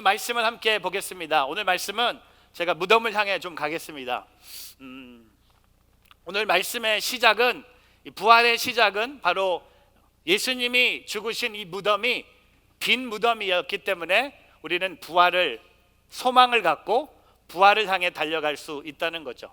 말씀을 함께 보겠습니다. 오늘 말씀은 제가 무덤을 향해 좀 가겠습니다. 오늘 말씀의 시작은, 부활의 시작은 바로 예수님이 죽으신 이 무덤이 빈 무덤이었기 때문에 우리는 부활을, 소망을 갖고 부활을 향해 달려갈 수 있다는 거죠.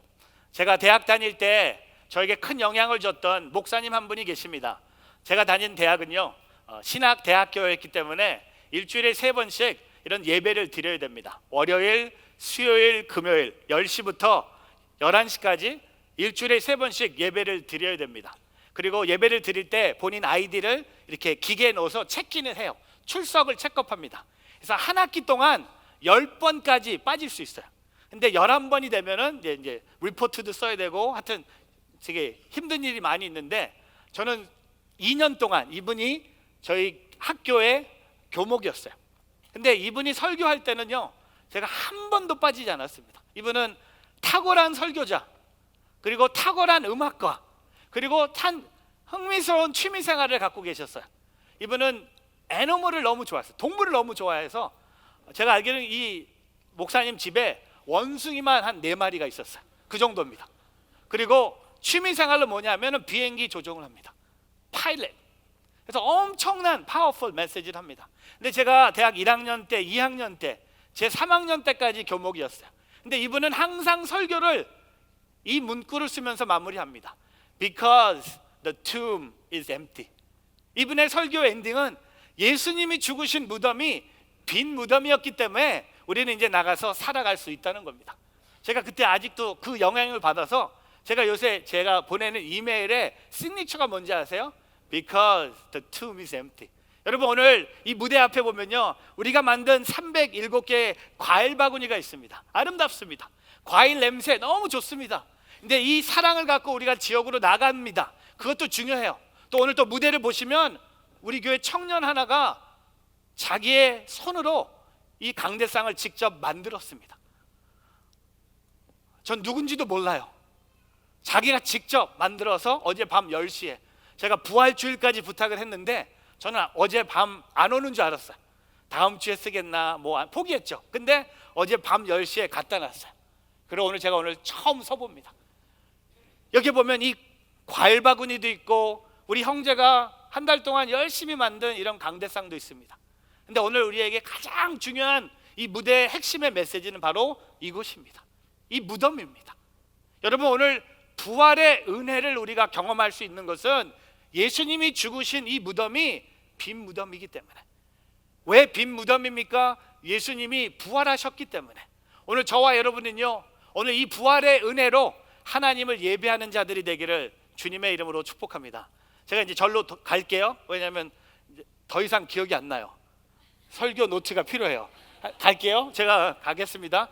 제가 대학 다닐 때 저에게 큰 영향을 줬던 목사님 한 분이 계십니다. 제가 다닌 대학은요, 신학대학교였기 때문에 일주일에 3번씩 이런 예배를 드려야 됩니다. 월요일, 수요일, 금요일 10시부터 11시까지 일주일에 3번씩 예배를 드려야 됩니다. 그리고 예배를 드릴 때 본인 아이디를 이렇게 기계에 넣어서 체크인을 해요. 출석을 체크업합니다. 그래서 한 학기 동안 10번까지 빠질 수 있어요. 근데 11번이 되면은 이제 리포트도 써야 되고 하여튼 되게 힘든 일이 많이 있는데, 저는 2년 동안 이분이 저희 학교의 교목이었어요. 근데 이분이 설교할 때는요, 제가 한 번도 빠지지 않았습니다. 이분은 탁월한 설교자, 그리고 탁월한 음악가, 그리고 흥미스러운 취미 생활을 갖고 계셨어요. 이분은 애니멀을 너무 좋아했어요. 동물을 너무 좋아해서 제가 알기로는 이 목사님 집에 원숭이만 한 4마리가 있었어요. 그 정도입니다. 그리고 취미 생활로 뭐냐면 비행기 조종을 합니다. 파일럿. 그래서 엄청난 파워풀 메시지를 합니다. 근데 제가 대학 1학년 때, 2학년 때, 제 3학년 때까지 교목이었어요. 근데 이분은 항상 설교를 이 문구를 쓰면서 마무리합니다. Because the tomb is empty. 이분의 설교 엔딩은 예수님이 죽으신 무덤이 빈 무덤이었기 때문에 우리는 이제 나가서 살아갈 수 있다는 겁니다. 제가 그때 아직도 그 영향을 받아서 제가 요새 제가 보내는 이메일에 시그니처가 뭔지 아세요? Because the tomb is empty. 여러분, 오늘 이 무대 앞에 보면요, 우리가 만든 307개의 과일 바구니가 있습니다. 아름답습니다. 과일 냄새 너무 좋습니다. 근데 이 사랑을 갖고 우리가 지역으로 나갑니다. 그것도 중요해요. 또 오늘 또 무대를 보시면 우리 교회 청년 하나가 자기의 손으로 이 강대상을 직접 만들었습니다. 전 누군지도 몰라요. 자기가 직접 만들어서 어제 밤 10시에 제가 부활주일까지 부탁을 했는데, 저는 어제 밤 안 오는 줄 알았어요. 다음 주에 쓰겠나 포기했죠. 근데 어제 밤 10시에 갖다 놨어요. 그리고 오늘 제가 처음 서봅니다. 여기 보면 이 과일 바구니도 있고 우리 형제가 한 달 동안 열심히 만든 이런 강대상도 있습니다. 근데 오늘 우리에게 가장 중요한 이 무대의 핵심의 메시지는 바로 이곳입니다. 이 무덤입니다. 여러분, 오늘 부활의 은혜를 우리가 경험할 수 있는 것은 예수님이 죽으신 이 무덤이 빈 무덤이기 때문에. 왜 빈 무덤입니까? 예수님이 부활하셨기 때문에. 오늘 저와 여러분은요, 오늘 이 부활의 은혜로 하나님을 예배하는 자들이 되기를 주님의 이름으로 축복합니다. 제가 이제 절로 갈게요. 왜냐하면 더 이상 기억이 안 나요. 설교 노트가 필요해요. 갈게요. 제가 가겠습니다.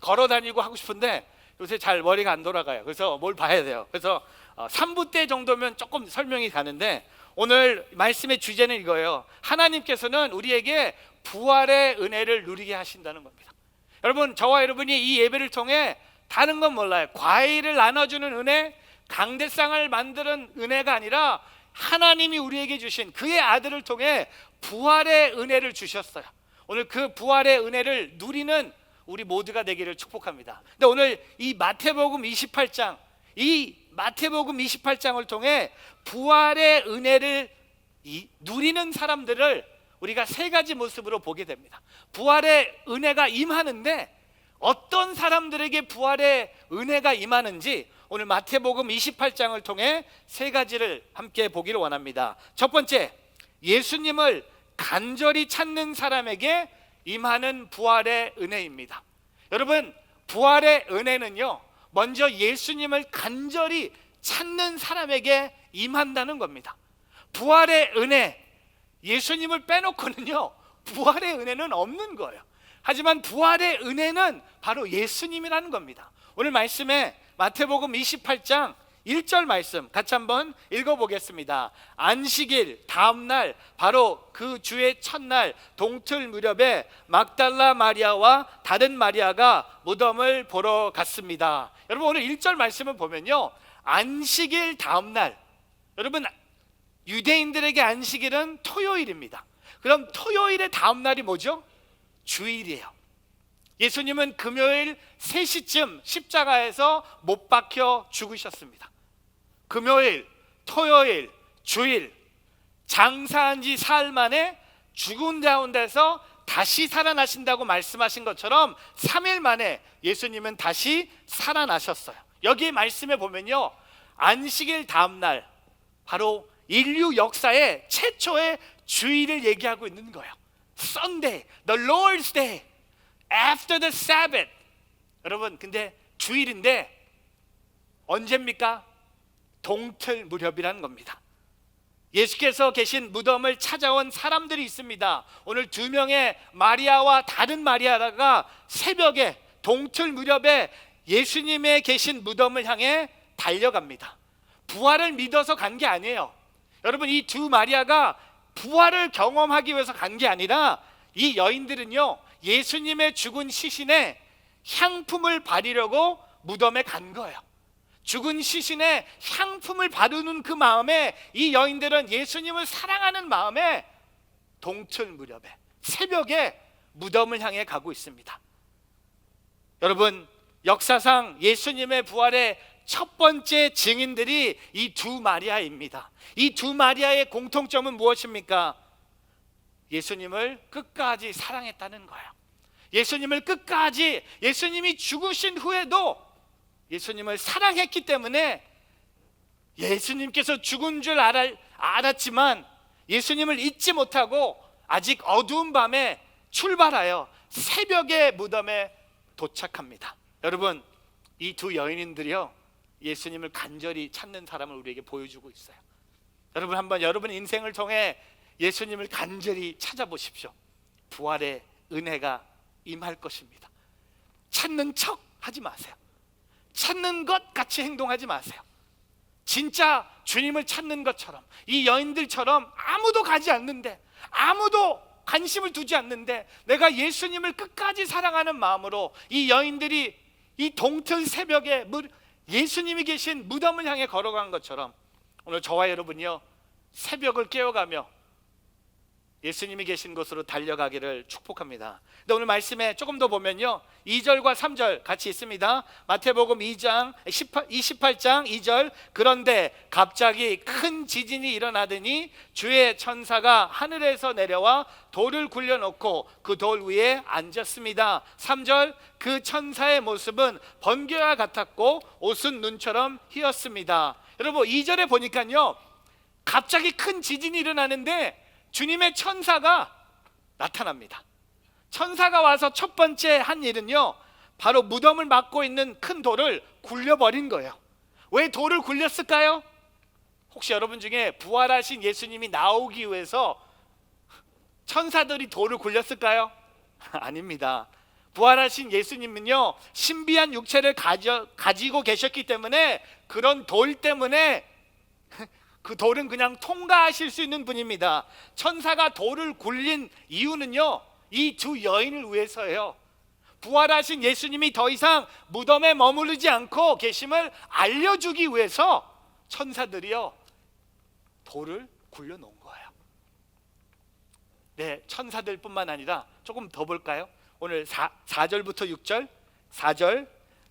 걸어 다니고 하고 싶은데 요새 잘 머리가 안 돌아가요. 그래서 뭘 봐야 돼요. 그래서 3부 때 정도면 조금 설명이 가는데, 오늘 말씀의 주제는 이거예요. 하나님께서는 우리에게 부활의 은혜를 누리게 하신다는 겁니다. 여러분, 저와 여러분이 이 예배를 통해 다른 건 몰라요. 과일을 나눠주는 은혜, 강대상을 만드는 은혜가 아니라 하나님이 우리에게 주신 그의 아들을 통해 부활의 은혜를 주셨어요. 오늘 그 부활의 은혜를 누리는 우리 모두가 되기를 축복합니다. 근데 오늘 이 마태복음 28장을 통해 부활의 은혜를 누리는 사람들을 우리가 3가지 모습으로 보게 됩니다. 부활의 은혜가 임하는데 어떤 사람들에게 부활의 은혜가 임하는지 오늘 마태복음 28장을 통해 3가지를 함께 보기를 원합니다. 첫 번째, 예수님을 간절히 찾는 사람에게 임하는 부활의 은혜입니다. 여러분, 부활의 은혜는요, 먼저 예수님을 간절히 찾는 사람에게 임한다는 겁니다. 부활의 은혜, 예수님을 빼놓고는요, 부활의 은혜는 없는 거예요. 하지만 부활의 은혜는 바로 예수님이라는 겁니다. 오늘 말씀에 마태복음 28장 1절 말씀 같이 한번 읽어보겠습니다. 안식일 다음 날, 바로 그 주의 첫날 동틀 무렵에 막달라 마리아와 다른 마리아가 무덤을 보러 갔습니다. 여러분, 오늘 1절 말씀을 보면요, 안식일 다음 날, 여러분, 유대인들에게 안식일은 토요일입니다. 그럼 토요일의 다음 날이 뭐죠? 주일이에요. 예수님은 금요일 3시쯤 십자가에서 못 박혀 죽으셨습니다. 금요일, 토요일, 주일, 장사한 지 사흘 만에 죽은 가운데서 다시 살아나신다고 말씀하신 것처럼 3일 만에 예수님은 다시 살아나셨어요. 여기 말씀에 보면요, 안식일 다음 날, 바로 인류 역사의 최초의 주일을 얘기하고 있는 거예요. Sunday, the Lord's Day, after the Sabbath. 여러분, 근데 주일인데 언제입니까? 동틀 무렵이라는 겁니다. 예수께서 계신 무덤을 찾아온 사람들이 있습니다. 오늘 2명의 마리아와 다른 마리아가 새벽에 동틀 무렵에 예수님의 계신 무덤을 향해 달려갑니다. 부활을 믿어서 간 게 아니에요. 여러분, 이 두 마리아가 부활을 경험하기 위해서 간 게 아니라 이 여인들은요, 예수님의 죽은 시신에 향품을 바르려고 무덤에 간 거예요. 죽은 시신에 향품을 바르는 그 마음에 이 여인들은 예수님을 사랑하는 마음에 동틀 무렵에 새벽에 무덤을 향해 가고 있습니다. 여러분, 역사상 예수님의 부활의 첫 번째 증인들이 이 두 마리아입니다. 이 두 마리아의 공통점은 무엇입니까? 예수님을 끝까지 사랑했다는 거예요. 예수님을 끝까지, 예수님이 죽으신 후에도 예수님을 사랑했기 때문에 예수님께서 죽은 줄 알았지만 예수님을 잊지 못하고 아직 어두운 밤에 출발하여 새벽에 무덤에 도착합니다. 여러분, 이 두 여인들이요, 예수님을 간절히 찾는 사람을 우리에게 보여주고 있어요. 여러분, 한번 여러분 인생을 통해 예수님을 간절히 찾아보십시오. 부활의 은혜가 임할 것입니다. 찾는 척 하지 마세요. 찾는 것 같이 행동하지 마세요. 진짜 주님을 찾는 것처럼, 이 여인들처럼 아무도 가지 않는데, 아무도 관심을 두지 않는데 내가 예수님을 끝까지 사랑하는 마음으로 이 여인들이 이 동틀 새벽에 예수님이 계신 무덤을 향해 걸어간 것처럼 오늘 저와 여러분이요, 새벽을 깨어가며 예수님이 계신 곳으로 달려가기를 축복합니다. 근데 오늘 말씀에 조금 더 보면요, 2절과 3절 같이 있습니다. 마태복음 28장 2절. 그런데 갑자기 큰 지진이 일어나더니 주의 천사가 하늘에서 내려와 돌을 굴려놓고 그 돌 위에 앉았습니다. 3절. 그 천사의 모습은 번개와 같았고 옷은 눈처럼 희었습니다. 여러분, 2절에 보니까요, 갑자기 큰 지진이 일어나는데 주님의 천사가 나타납니다. 천사가 와서 첫 번째 한 일은요, 바로 무덤을 막고 있는 큰 돌을 굴려버린 거예요. 왜 돌을 굴렸을까요? 혹시 여러분 중에 부활하신 예수님이 나오기 위해서 천사들이 돌을 굴렸을까요? 아닙니다. 부활하신 예수님은요, 신비한 육체를 가지고 계셨기 때문에 그런 돌 때문에 그 돌은 그냥 통과하실 수 있는 분입니다. 천사가 돌을 굴린 이유는요, 이 두 여인을 위해서예요. 부활하신 예수님이 더 이상 무덤에 머무르지 않고 계심을 알려주기 위해서 천사들이요, 돌을 굴려놓은 거예요. 네, 천사들뿐만 아니라 조금 더 볼까요? 오늘 4절부터 6절. 4절.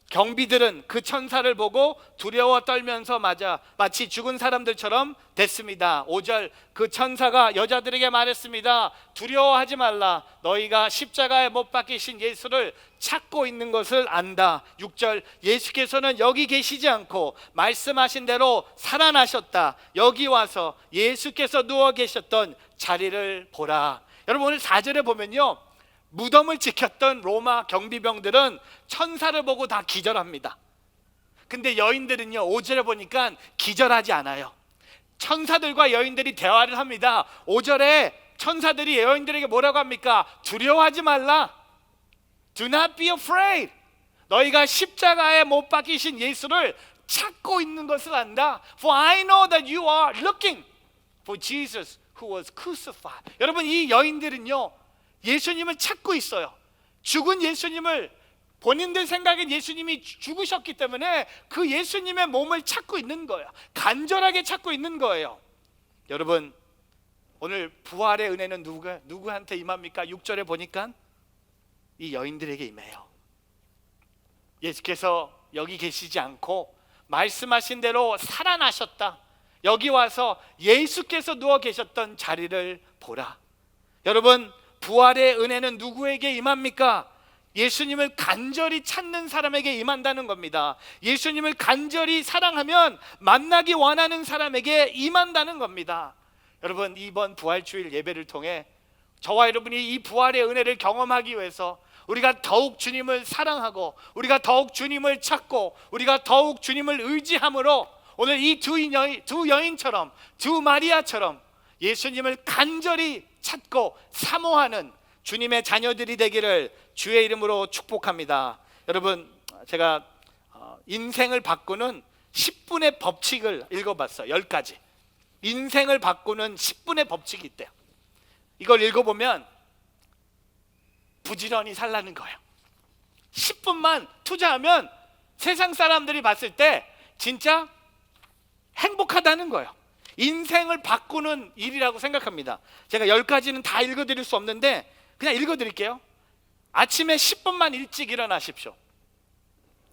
경비들은 그 천사를 보고 두려워 떨면서 마치 죽은 사람들처럼 됐습니다. 5절. 그 천사가 여자들에게 말했습니다. 두려워하지 말라. 너희가 십자가에 못 박히신 예수를 찾고 있는 것을 안다. 6절. 예수께서는 여기 계시지 않고 말씀하신 대로 살아나셨다. 여기 와서 예수께서 누워 계셨던 자리를 보라. 여러분, 오늘 4절에 보면요, 무덤을 지켰던 로마 경비병들은 천사를 보고 다 기절합니다. 근데 여인들은요, 5절에 보니까 기절하지 않아요. 천사들과 여인들이 대화를 합니다. 5절에 천사들이 여인들에게 뭐라고 합니까? 두려워하지 말라. Do not be afraid. 너희가 십자가에 못 박히신 예수를 찾고 있는 것을 안다. For I know that you are looking for Jesus who was crucified. 여러분, 이 여인들은요, 예수님을 찾고 있어요. 죽은 예수님을, 본인들 생각엔 예수님이 죽으셨기 때문에 그 예수님의 몸을 찾고 있는 거예요. 간절하게 찾고 있는 거예요. 여러분, 오늘 부활의 은혜는 누구한테 임합니까? 6절에 보니까 이 여인들에게 임해요. 예수께서 여기 계시지 않고 말씀하신 대로 살아나셨다. 여기 와서 예수께서 누워 계셨던 자리를 보라. 여러분, 부활의 은혜는 누구에게 임합니까? 예수님을 간절히 찾는 사람에게 임한다는 겁니다. 예수님을 간절히 사랑하면 만나기 원하는 사람에게 임한다는 겁니다. 여러분, 이번 부활주일 예배를 통해 저와 여러분이 이 부활의 은혜를 경험하기 위해서 우리가 더욱 주님을 사랑하고 우리가 더욱 주님을 찾고 우리가 더욱 주님을 의지함으로 오늘 이 두 여인처럼, 두 마리아처럼 예수님을 간절히 찾고 사모하는 주님의 자녀들이 되기를 주의 이름으로 축복합니다. 여러분, 제가 인생을 바꾸는 10분의 법칙을 읽어봤어요. 10가지. 인생을 바꾸는 10분의 법칙이 있대요. 이걸 읽어보면 부지런히 살라는 거예요. 10분만 투자하면 세상 사람들이 봤을 때 진짜 행복하다는 거예요. 인생을 바꾸는 일이라고 생각합니다. 제가 10가지는 다 읽어드릴 수 없는데 그냥 읽어드릴게요. 아침에 10분만 일찍 일어나십시오.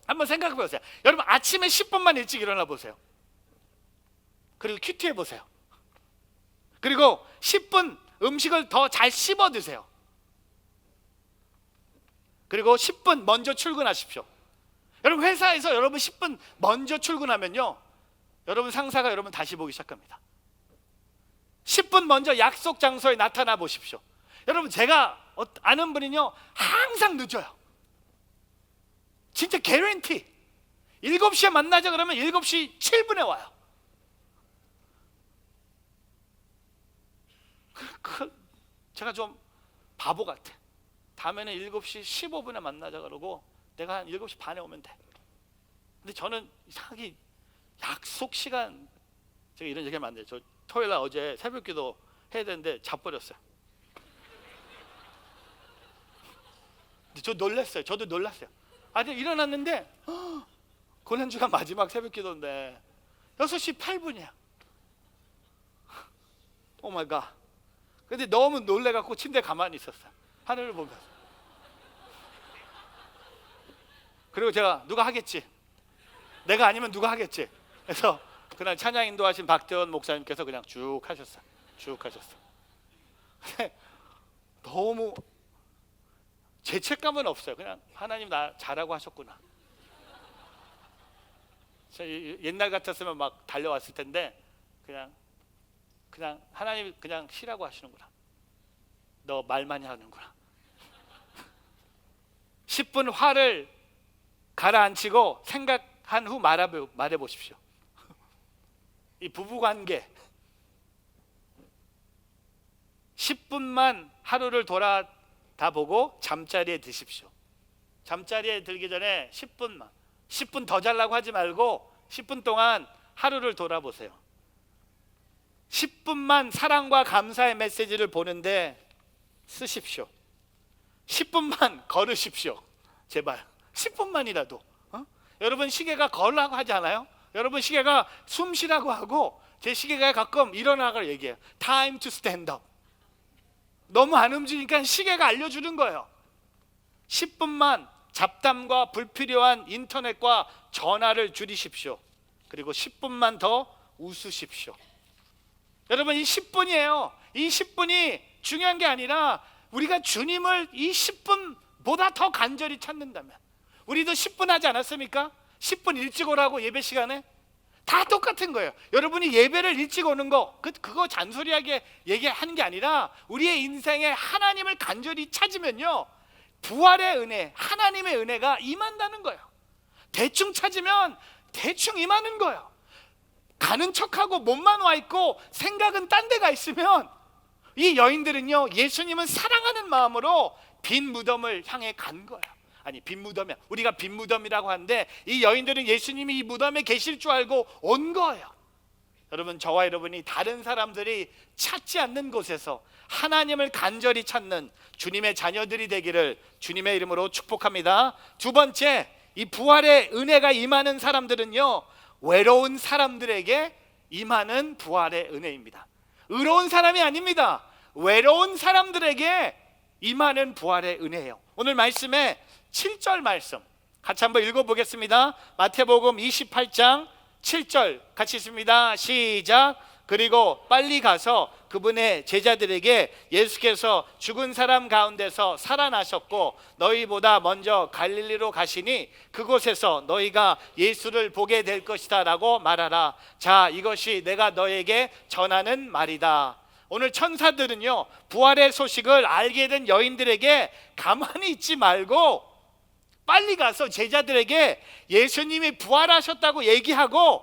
한번 생각해 보세요. 여러분, 아침에 10분만 일찍 일어나 보세요. 그리고 큐티해 보세요. 그리고 10분 음식을 더 잘 씹어 드세요. 그리고 10분 먼저 출근하십시오. 여러분, 회사에서 여러분 10분 먼저 출근하면요, 여러분 상사가 여러분 다시 보기 시작합니다. 10분 먼저 약속 장소에 나타나 보십시오. 여러분, 제가 아는 분은요 항상 늦어요. 진짜 개런티. 7시에 만나자 그러면 7시 7분에 와요. 제가 좀 바보 같아. 다음에는 7시 15분에 만나자 그러고 내가 한 7시 반에 오면 돼. 근데 저는 이상하게 약속 시간, 제가 이런 얘기하면 안 돼요. 저 토요일날 어제 새벽기도 해야 되는데 자버렸어요. 근데 저 놀랐어요. 저도 놀랐어요. 아직 일어났는데 고난주간 마지막 새벽기도인데 6시 8분이야. 오 마이 갓. 근데 너무 놀래갖고 침대에 가만히 있었어요. 하늘을 보면서. 그리고 제가 누가 하겠지, 내가 아니면 누가 하겠지. 그래서 그날 찬양 인도하신 박대원 목사님께서 그냥 쭉 하셨어요. 쭉 하셨어요. 너무 죄책감은 없어요. 그냥 하나님 나 잘하고 하셨구나. 옛날 같았으면 막 달려왔을 텐데 그냥 하나님 그냥 쉬라고 하시는구나. 너 말 많이 하는구나. 10분 화를 가라앉히고 생각한 후 말해 보십시오. 이 부부관계 10분만 하루를 돌아다보고 잠자리에 드십시오. 잠자리에 들기 전에 10분 더 자려고 하지 말고 10분 동안 하루를 돌아보세요. 10분만 사랑과 감사의 메시지를 보는데 쓰십시오. 10분만 걸으십시오. 제발 10분만이라도. 여러분, 시계가 걸으라고 하지 않아요? 여러분, 시계가 숨 쉬라고 하고 제 시계가 가끔 일어나라고 얘기해요. Time to stand up. 너무 안 움직이니까 시계가 알려주는 거예요. 10분만 잡담과 불필요한 인터넷과 전화를 줄이십시오. 그리고 10분만 더 웃으십시오. 여러분, 이 10분이에요. 이 10분이 중요한 게 아니라 우리가 주님을 이 10분보다 더 간절히 찾는다면, 우리도 10분 하지 않았습니까? 10분 일찍 오라고 예배 시간에. 다 똑같은 거예요. 여러분이 예배를 일찍 오는 거 그거 잔소리하게 얘기하는 게 아니라 우리의 인생에 하나님을 간절히 찾으면요, 부활의 은혜, 하나님의 은혜가 임한다는 거예요. 대충 찾으면 대충 임하는 거예요. 가는 척하고 몸만 와 있고 생각은 딴 데가 있으면, 이 여인들은요 예수님은 사랑하는 마음으로 빈 무덤을 향해 간 거예요. 아니, 빈 무덤이야. 우리가 빈 무덤이라고 하는데 이 여인들은 예수님이 이 무덤에 계실 줄 알고 온 거예요. 여러분, 저와 여러분이 다른 사람들이 찾지 않는 곳에서 하나님을 간절히 찾는 주님의 자녀들이 되기를 주님의 이름으로 축복합니다. 두 번째, 이 부활의 은혜가 임하는 사람들은요 외로운 사람들에게 임하는 부활의 은혜입니다. 의로운 사람이 아닙니다. 외로운 사람들에게 임하는 부활의 은혜예요. 오늘 말씀에 7절 말씀 같이 한번 읽어보겠습니다. 마태복음 28장 7절 같이 읽습니다. 시작. 그리고 빨리 가서 그분의 제자들에게 예수께서 죽은 사람 가운데서 살아나셨고 너희보다 먼저 갈릴리로 가시니 그곳에서 너희가 예수를 보게 될 것이다 라고 말하라. 자, 이것이 내가 너에게 전하는 말이다. 오늘 천사들은요, 부활의 소식을 알게 된 여인들에게 가만히 있지 말고 빨리 가서 제자들에게 예수님이 부활하셨다고 얘기하고,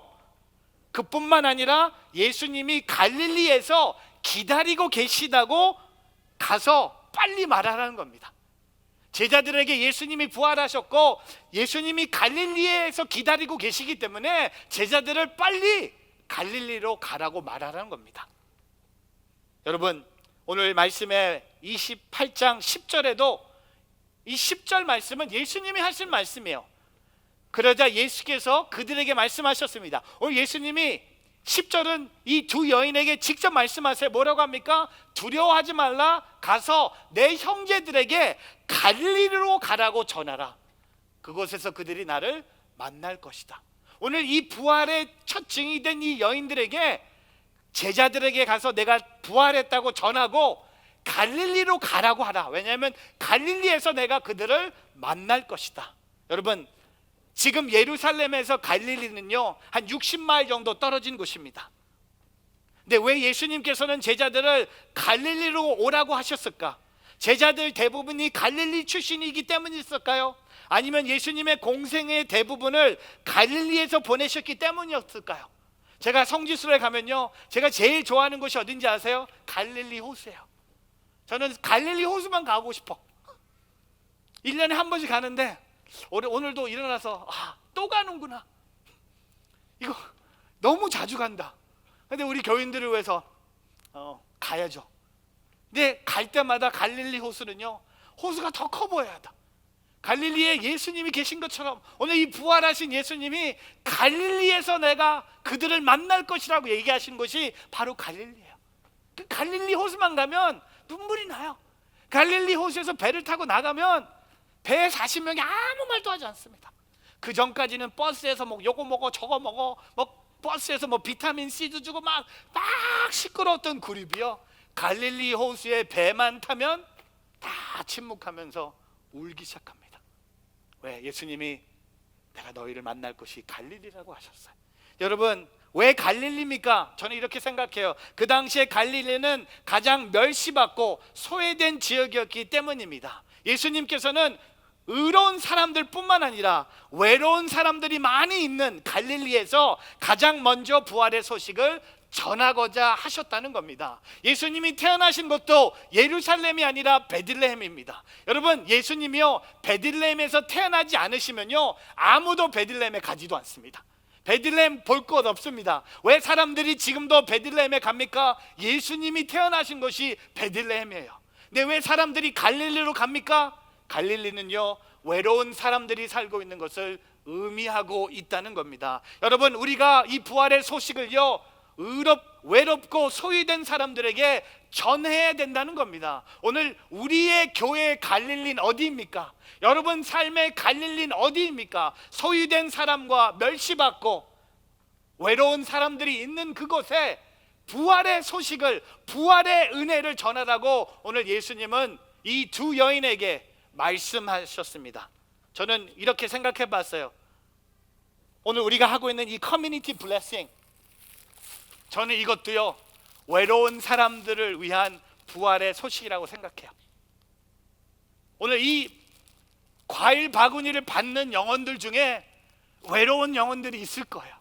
그뿐만 아니라 예수님이 갈릴리에서 기다리고 계시다고 가서 빨리 말하라는 겁니다. 제자들에게 예수님이 부활하셨고 예수님이 갈릴리에서 기다리고 계시기 때문에 제자들을 빨리 갈릴리로 가라고 말하라는 겁니다. 여러분, 오늘 말씀의 28장 10절에도 이 10절 말씀은 예수님이 하신 말씀이에요. 그러자 예수께서 그들에게 말씀하셨습니다. 오늘 예수님이 10절은 이 두 여인에게 직접 말씀하세요. 뭐라고 합니까? 두려워하지 말라. 가서 내 형제들에게 갈릴리로 가라고 전하라. 그곳에서 그들이 나를 만날 것이다. 오늘 이 부활의 첫 증이 된 이 여인들에게, 제자들에게 가서 내가 부활했다고 전하고 갈릴리로 가라고 하라. 왜냐하면 갈릴리에서 내가 그들을 만날 것이다. 여러분, 지금 예루살렘에서 갈릴리는요 한 60마일 정도 떨어진 곳입니다. 근데 왜 예수님께서는 제자들을 갈릴리로 오라고 하셨을까? 제자들 대부분이 갈릴리 출신이기 때문이었을까요? 아니면 예수님의 공생의 대부분을 갈릴리에서 보내셨기 때문이었을까요? 제가 성지순례 가면요, 제가 제일 좋아하는 곳이 어딘지 아세요? 갈릴리 호수예요. 저는 갈릴리 호수만 가고 싶어. 1년에 한 번씩 가는데 오늘도 일어나서 또 가는구나. 이거 너무 자주 간다. 근데 우리 교인들을 위해서 가야죠. 근데 갈 때마다 갈릴리 호수는요, 호수가 더 커 보여야 한다. 갈릴리에 예수님이 계신 것처럼 오늘 이 부활하신 예수님이 갈릴리에서 내가 그들을 만날 것이라고 얘기하신 곳이 바로 갈릴리예요. 그 갈릴리 호수만 가면 눈물이 나요. 갈릴리 호수에서 배를 타고 나가면 배에 40명이 아무 말도 하지 않습니다. 그 전까지는 버스에서 뭐 요거 먹어 저거 먹어, 뭐 버스에서 뭐 비타민 C도 주고 막 시끄러웠던 그룹이요, 갈릴리 호수에 배만 타면 다 침묵하면서 울기 시작합니다. 왜? 예수님이 내가 너희를 만날 곳이 갈릴리라고 하셨어요. 여러분, 왜 갈릴리입니까? 저는 이렇게 생각해요. 그 당시에 갈릴리는 가장 멸시받고 소외된 지역이었기 때문입니다. 예수님께서는 의로운 사람들 뿐만 아니라 외로운 사람들이 많이 있는 갈릴리에서 가장 먼저 부활의 소식을 전하고자 하셨다는 겁니다. 예수님이 태어나신 것도 예루살렘이 아니라 베들레헴입니다. 여러분, 예수님이요 베들레헴에서 태어나지 않으시면요 아무도 베들레헴에 가지도 않습니다. 베들레헴 볼 것 없습니다. 왜 사람들이 지금도 베들레헴에 갑니까? 예수님이 태어나신 곳이 베들레헴이에요. 근데 왜 사람들이 갈릴리로 갑니까? 갈릴리는요 외로운 사람들이 살고 있는 것을 의미하고 있다는 겁니다. 여러분, 우리가 이 부활의 소식을요 외롭고 소외된 사람들에게 전해야 된다는 겁니다. 오늘 우리의 교회의 갈릴리는 어디입니까? 여러분 삶의 갈릴리는 어디입니까? 소외된 사람과 멸시받고 외로운 사람들이 있는 그곳에 부활의 소식을, 부활의 은혜를 전하라고 오늘 예수님은 이 두 여인에게 말씀하셨습니다. 저는 이렇게 생각해 봤어요. 오늘 우리가 하고 있는 이 커뮤니티 블레싱, 저는 이것도요 외로운 사람들을 위한 부활의 소식이라고 생각해요. 오늘 이 과일 바구니를 받는 영혼들 중에 외로운 영혼들이 있을 거예요.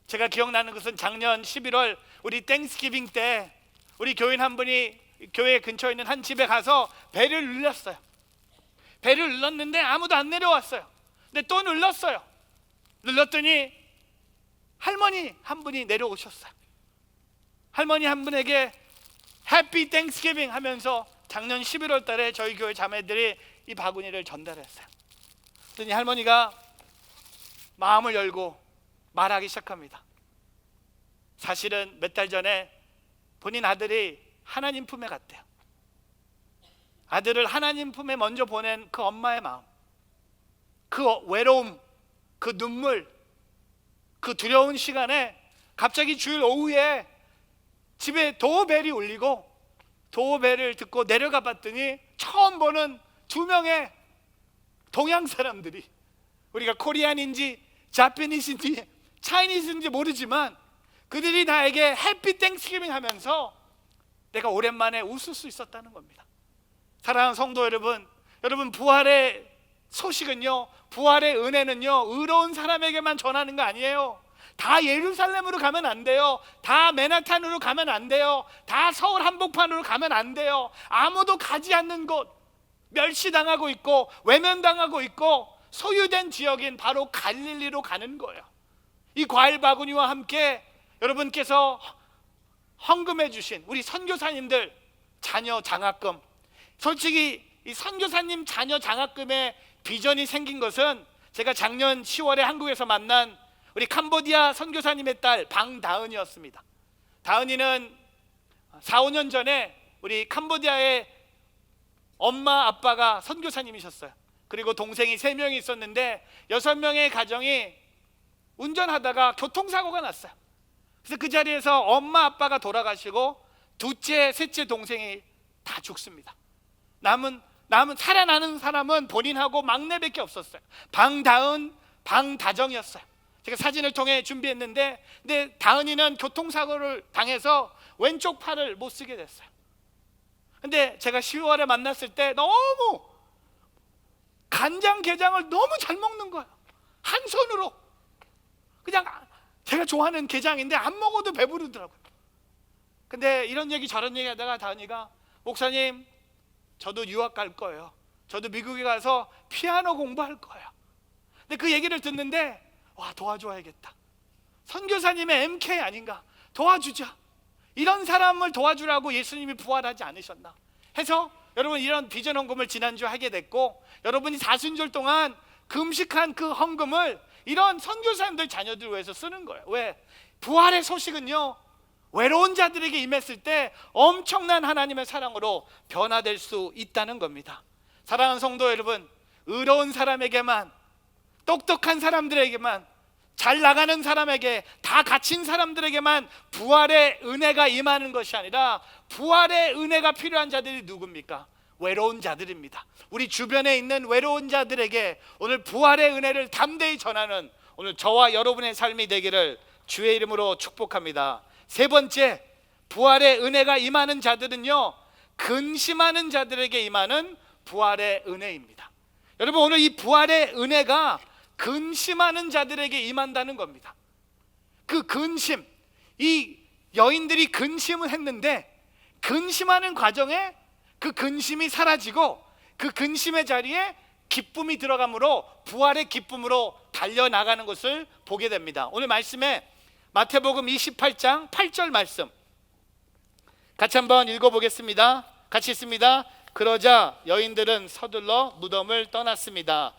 제가 기억나는 것은 작년 11월 우리 땡스기빙 때 우리 교인 한 분이 교회 근처에 있는 한 집에 가서 배를 눌렀어요. 배를 눌렀는데 아무도 안 내려왔어요. 근데 또 눌렀어요. 눌렀더니 할머니 한 분이 내려오셨어요. 할머니 한 분에게 해피 땡스기빙 하면서 작년 11월 달에 저희 교회 자매들이 이 바구니를 전달했어요. 그랬더니 할머니가 마음을 열고 말하기 시작합니다. 사실은 몇 달 전에 본인 아들이 하나님 품에 갔대요. 아들을 하나님 품에 먼저 보낸 그 엄마의 마음, 그 외로움, 그 눈물, 그 두려운 시간에 갑자기 주일 오후에 집에 도어벨이 울리고 도어벨을 듣고 내려가 봤더니 처음 보는 두 명의 동양 사람들이, 우리가 코리안인지 자파니스인지 차이니스인지 모르지만 그들이 나에게 해피 땡스기빙 하면서 내가 오랜만에 웃을 수 있었다는 겁니다. 사랑하는 성도 여러분, 여러분 부활의 소식은요, 부활의 은혜는요, 의로운 사람에게만 전하는 거 아니에요. 다 예루살렘으로 가면 안 돼요. 다 맨하탄으로 가면 안 돼요. 다 서울 한복판으로 가면 안 돼요. 아무도 가지 않는 곳, 멸시당하고 있고 외면당하고 있고 소유된 지역인 바로 갈릴리로 가는 거예요. 이 과일 바구니와 함께 여러분께서 헌금해 주신 우리 선교사님들 자녀 장학금, 솔직히 이 선교사님 자녀 장학금의 비전이 생긴 것은 제가 작년 10월에 한국에서 만난 우리 캄보디아 선교사님의 딸 방다은이었습니다. 다은이는 4, 5년 전에 우리 캄보디아의 엄마 아빠가 선교사님이셨어요. 그리고 동생이 3명이 있었는데 6명의 가정이 운전하다가 교통사고가 났어요. 그래서 그 자리에서 엄마 아빠가 돌아가시고 둘째, 셋째 동생이 다 죽습니다. 남은 살아나는 사람은 본인하고 막내밖에 없었어요. 방다은, 방다정이었어요. 제가 사진을 통해 준비했는데, 근데 다은이는 교통사고를 당해서 왼쪽 팔을 못 쓰게 됐어요. 근데 제가 10월에 만났을 때 너무 간장게장을 너무 잘 먹는 거예요. 한 손으로 그냥 제가 좋아하는 게장인데 안 먹어도 배부르더라고요. 근데 이런 얘기 저런 얘기 하다가 다은이가, 목사님 저도 유학 갈 거예요. 저도 미국에 가서 피아노 공부할 거예요. 근데 그 얘기를 듣는데 와, 도와줘야겠다. 선교사님의 MK 아닌가, 도와주자. 이런 사람을 도와주라고 예수님이 부활하지 않으셨나 해서 여러분 이런 비전 헌금을 지난주 하게 됐고, 여러분이 사순절 동안 금식한 그 헌금을 이런 선교사님들 자녀들 위해서 쓰는 거예요. 왜? 부활의 소식은요, 외로운 자들에게 임했을 때 엄청난 하나님의 사랑으로 변화될 수 있다는 겁니다. 사랑하는 성도 여러분, 의로운 사람에게만, 똑똑한 사람들에게만, 잘 나가는 사람에게, 다 갇힌 사람들에게만 부활의 은혜가 임하는 것이 아니라 부활의 은혜가 필요한 자들이 누굽니까? 외로운 자들입니다. 우리 주변에 있는 외로운 자들에게 오늘 부활의 은혜를 담대히 전하는 오늘 저와 여러분의 삶이 되기를 주의 이름으로 축복합니다. 세 번째, 부활의 은혜가 임하는 자들은요, 근심하는 자들에게 임하는 부활의 은혜입니다. 여러분, 오늘 이 부활의 은혜가 근심하는 자들에게 임한다는 겁니다. 그 근심, 이 여인들이 근심을 했는데 근심하는 과정에 그 근심이 사라지고 그 근심의 자리에 기쁨이 들어가므로 부활의 기쁨으로 달려나가는 것을 보게 됩니다. 오늘 말씀에 마태복음 28장 8절 말씀 같이 한번 읽어보겠습니다. 같이 있습니다. 그러자 여인들은 서둘러 무덤을 떠났습니다.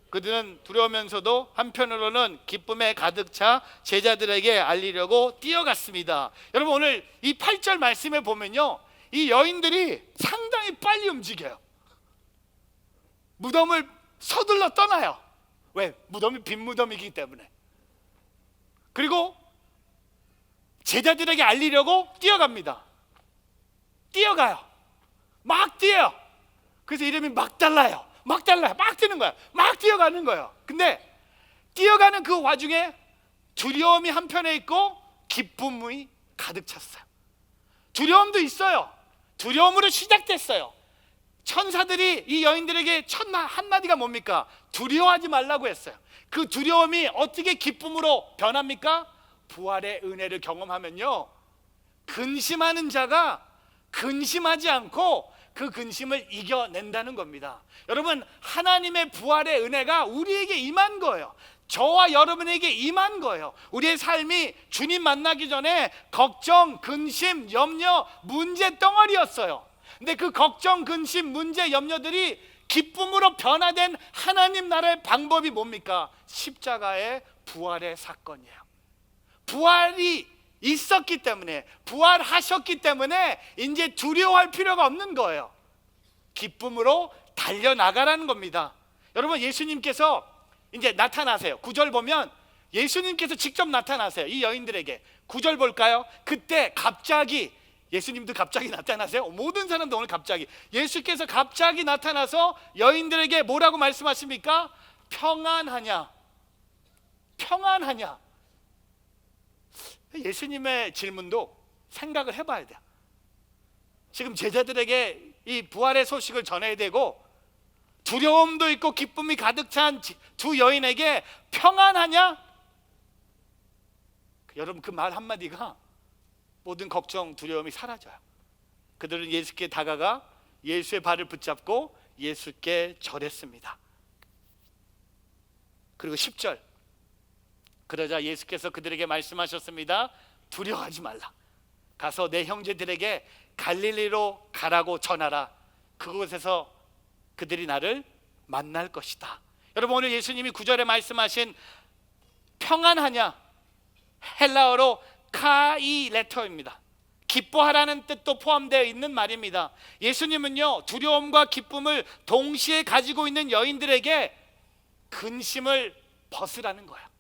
그들은 두려우면서도 한편으로는 기쁨에 가득 차 제자들에게 알리려고 뛰어갔습니다. 여러분, 오늘 이 8절 말씀에 보면요, 이 여인들이 상당히 빨리 움직여요. 무덤을 서둘러 떠나요. 왜? 무덤이 빈 무덤이기 때문에. 그리고 제자들에게 알리려고 뛰어갑니다. 뛰어가요. 막 뛰어요. 그래서 이름이 막달라요. 막 뛰는 거야. 막 뛰어가는 거예요. 근데 뛰어가는 그 와중에 두려움이 한편에 있고 기쁨이 가득 찼어요. 두려움도 있어요. 두려움으로 시작됐어요. 천사들이 이 여인들에게 첫 한마디가 뭡니까? 두려워하지 말라고 했어요. 그 두려움이 어떻게 기쁨으로 변합니까? 부활의 은혜를 경험하면요, 근심하는 자가 근심하지 않고 그 근심을 이겨낸다는 겁니다. 여러분, 하나님의 부활의 은혜가 우리에게 임한 거예요. 저와 여러분에게 임한 거예요. 우리의 삶이 주님 만나기 전에 걱정, 근심, 염려, 문제 덩어리였어요. 근데 그 걱정, 근심, 문제, 염려들이 기쁨으로 변화된 하나님 나라의 방법이 뭡니까? 십자가의 부활의 사건이에요. 부활이 있었기 때문에, 부활하셨기 때문에 이제 두려워할 필요가 없는 거예요. 기쁨으로 달려나가라는 겁니다. 여러분, 예수님께서 이제 나타나세요. 9절 보면 예수님께서 직접 나타나세요. 이 여인들에게. 9절 볼까요? 그때 갑자기, 예수님도 갑자기 나타나세요. 모든 사람도 오늘 갑자기, 예수께서 갑자기 나타나서 여인들에게 뭐라고 말씀하십니까? 평안하냐, 평안하냐. 예수님의 질문도 생각을 해봐야 돼요. 지금 제자들에게 이 부활의 소식을 전해야 되고, 두려움도 있고 기쁨이 가득 찬 두 여인에게 평안하냐? 여러분, 그 말 한마디가 모든 걱정, 두려움이 사라져요. 그들은 예수께 다가가 예수의 발을 붙잡고 예수께 절했습니다. 그리고 10절, 그러자 예수께서 그들에게 말씀하셨습니다. 두려워하지 말라. 가서 내 형제들에게 갈릴리로 가라고 전하라. 그곳에서 그들이 나를 만날 것이다. 여러분, 오늘 예수님이 9절에 말씀하신 평안하냐, 헬라어로 카이레터입니다. 기뻐하라는 뜻도 포함되어 있는 말입니다. 예수님은요, 두려움과 기쁨을 동시에 가지고 있는 여인들에게 근심을 벗으라는 거예요.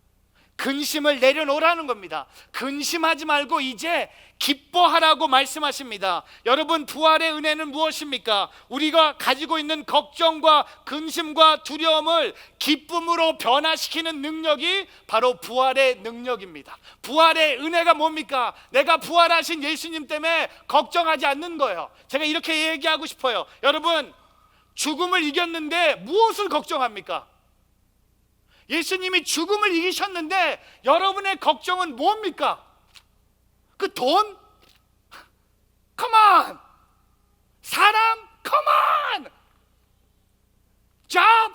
근심을 내려놓으라는 겁니다. 근심하지 말고 이제 기뻐하라고 말씀하십니다. 여러분, 부활의 은혜는 무엇입니까? 우리가 가지고 있는 걱정과 근심과 두려움을 기쁨으로 변화시키는 능력이 바로 부활의 능력입니다. 부활의 은혜가 뭡니까? 내가 부활하신 예수님 때문에 걱정하지 않는 거예요. 제가 이렇게 얘기하고 싶어요. 여러분, 죽음을 이겼는데 무엇을 걱정합니까? 예수님이 죽음을 이기셨는데 여러분의 걱정은 뭡니까? 그 돈? Come on! 사람? Come on! Job?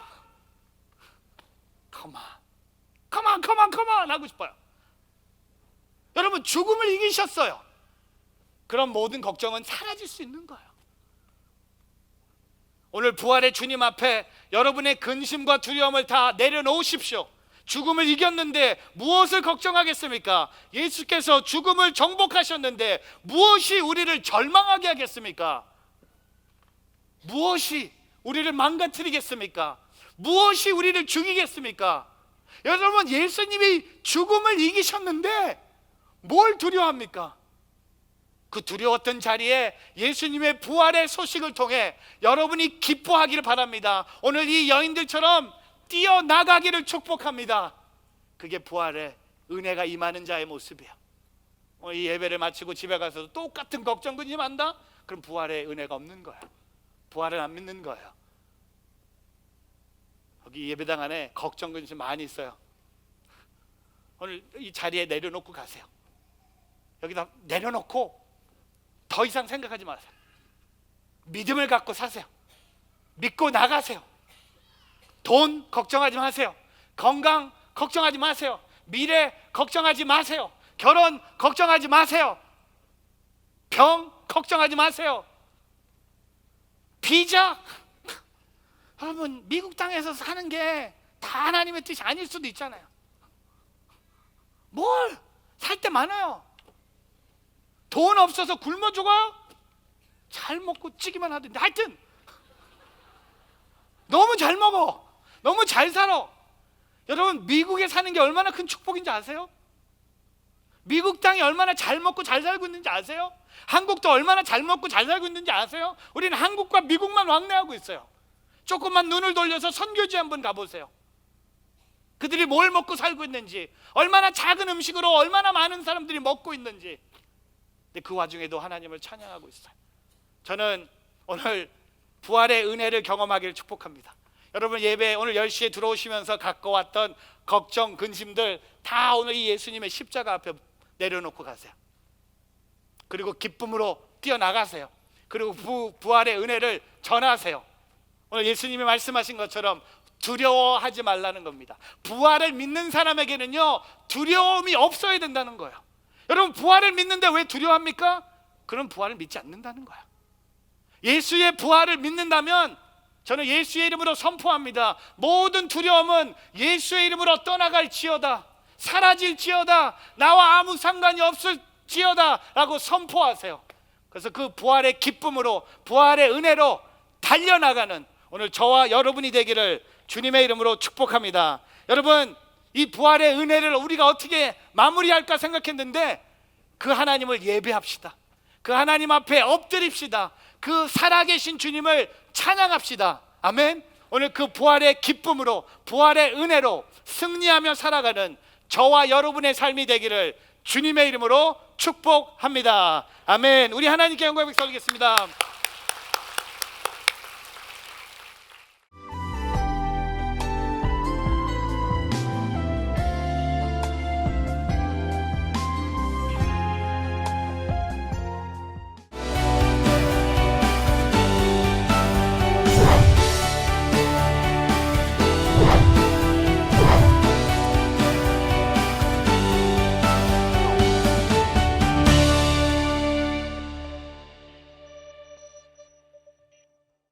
Come on! Come on, come on, come on! 하고 싶어요. 여러분, 죽음을 이기셨어요. 그럼 모든 걱정은 사라질 수 있는 거예요. 오늘 부활의 주님 앞에 여러분의 근심과 두려움을 다 내려놓으십시오. 죽음을 이겼는데 무엇을 걱정하겠습니까? 예수께서 죽음을 정복하셨는데 무엇이 우리를 절망하게 하겠습니까? 무엇이 우리를 망가뜨리겠습니까? 무엇이 우리를 죽이겠습니까? 여러분, 예수님이 죽음을 이기셨는데 뭘 두려워합니까? 그 두려웠던 자리에 예수님의 부활의 소식을 통해 여러분이 기뻐하기를 바랍니다. 오늘 이 여인들처럼 뛰어나가기를 축복합니다. 그게 부활의 은혜가 임하는 자의 모습이에요. 이 예배를 마치고 집에 가서도 똑같은 걱정 근심한다? 그럼 부활의 은혜가 없는 거예요. 부활을 안 믿는 거예요. 여기 예배당 안에 걱정 근심 많이 있어요. 오늘 이 자리에 내려놓고 가세요. 여기다 내려놓고 더 이상 생각하지 마세요. 믿음을 갖고 사세요. 믿고 나가세요. 돈 걱정하지 마세요. 건강 걱정하지 마세요. 미래 걱정하지 마세요. 결혼 걱정하지 마세요. 병 걱정하지 마세요. 비자, 여러분, 미국 땅에서 사는 게 다 하나님의 뜻이 아닐 수도 있잖아요. 뭘 살 때 많아요. 돈 없어서 굶어 죽어요? 잘 먹고 찌기만 하던데. 하여튼 너무 잘 먹어, 너무 잘 살아. 여러분, 미국에 사는 게 얼마나 큰 축복인지 아세요? 미국 땅이 얼마나 잘 먹고 잘 살고 있는지 아세요? 한국도 얼마나 잘 먹고 잘 살고 있는지 아세요? 우리는 한국과 미국만 왕래하고 있어요. 조금만 눈을 돌려서 선교지 한번 가보세요. 그들이 뭘 먹고 살고 있는지, 얼마나 작은 음식으로 얼마나 많은 사람들이 먹고 있는지. 근데 그 와중에도 하나님을 찬양하고 있어요. 저는 오늘 부활의 은혜를 경험하기를 축복합니다. 여러분, 예배 오늘 10시에 들어오시면서 갖고 왔던 걱정, 근심들 다 오늘 이 예수님의 십자가 앞에 내려놓고 가세요. 그리고 기쁨으로 뛰어나가세요. 그리고 부활의 은혜를 전하세요. 오늘 예수님이 말씀하신 것처럼 두려워하지 말라는 겁니다. 부활을 믿는 사람에게는요, 두려움이 없어야 된다는 거예요. 여러분, 부활을 믿는데 왜 두려워합니까? 그럼 부활을 믿지 않는다는 거야. 예수의 부활을 믿는다면 저는 예수의 이름으로 선포합니다. 모든 두려움은 예수의 이름으로 떠나갈지어다, 사라질지어다, 나와 아무 상관이 없을지어다 라고 선포하세요. 그래서 그 부활의 기쁨으로, 부활의 은혜로 달려나가는 오늘 저와 여러분이 되기를 주님의 이름으로 축복합니다. 여러분, 이 부활의 은혜를 우리가 어떻게 마무리할까 생각했는데 그 하나님을 예배합시다. 그 하나님 앞에 엎드립시다. 그 살아계신 주님을 찬양합시다. 아멘. 오늘 그 부활의 기쁨으로, 부활의 은혜로 승리하며 살아가는 저와 여러분의 삶이 되기를 주님의 이름으로 축복합니다. 아멘. 우리 하나님께 영광의 박수 올리겠습니다.